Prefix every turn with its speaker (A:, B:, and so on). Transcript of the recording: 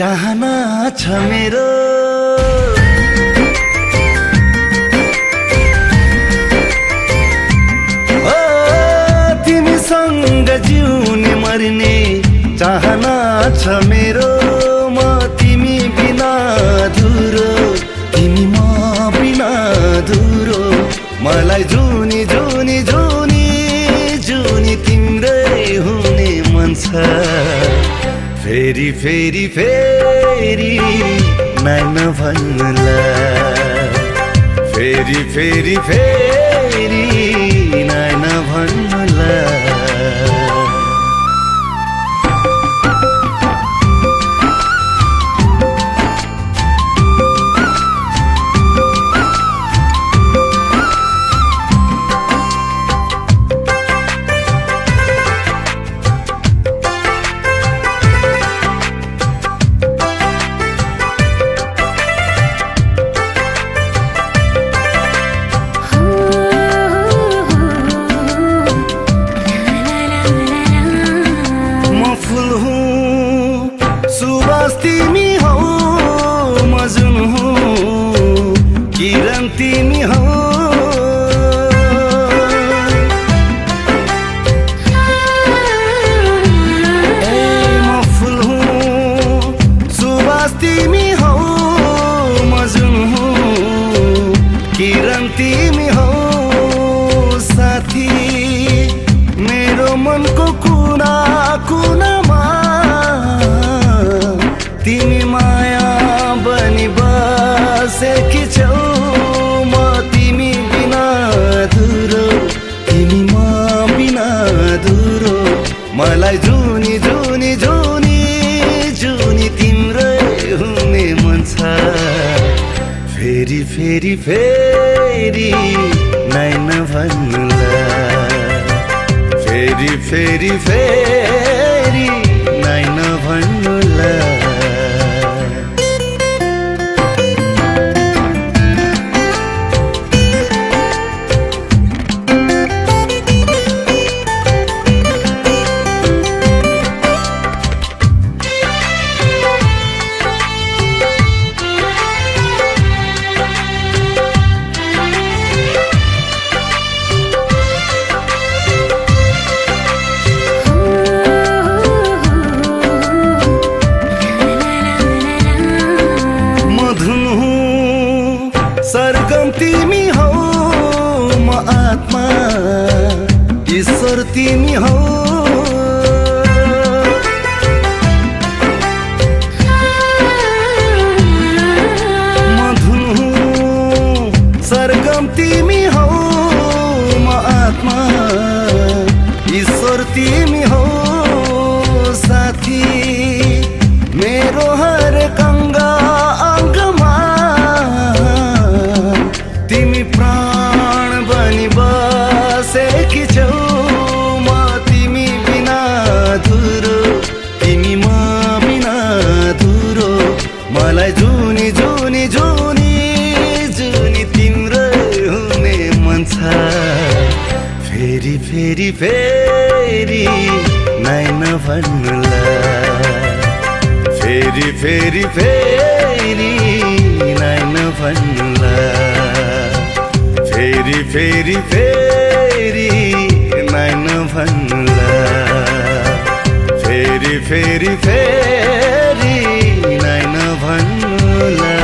A: चाहना छ मेरो ओ तिमीसँग जिउने मर्ने चाहना छ मेरो म तिमी बिना अधुरो तिमी म बिना अधुरो मलाई जुनी जुनी जुनी जुनी तिम्रै हुने मन छ फेरि फेरि फेरि नाइ नभन्नुला फेरि फेरि फेरि नाइ नभन्नुला सुवास तिमी हौ मजुन हौ किरण तिमी हौ म फुल हौ सुवास तिमी हौ मजुन हौ किरण तिमी हौ साथी मेरो मनको कुना कुनामा तिमी माया बनी बसेकी छौ म तिमी बिना अधुरो तिमी म बिना अधुरो मलाई जुनी जुनी जुनी जुनी तिम्रै हुने मन छ फेरि फेरि फेरि नाइ नभन्नुला फेरि फेरि फेरि नाइ नभन्नुला सरगम तिमी हौ म आत्मा ईश्वर तिमी हौ म धुन हुँ सरगम तिमी हौ म आत्मा ईश्वर तिमी हौ साथी मेरो हर कंगा अंगमा तिमी प्राण बनी बसेकी छौ म तिमी बिना अधुरो तिमी म बिना अधुरो मलाई जुनी जुनी जुनी जुनी तिम्रै हुने मन छ फेरि फेरि फेरि नाइ नभन्नुला फेरि फेरि फेरि नाइ नभन्नुला फेरि फेरि फेरि नाइ नभन्नुला फेरि फेरि फेरि नाइ नभन्नुला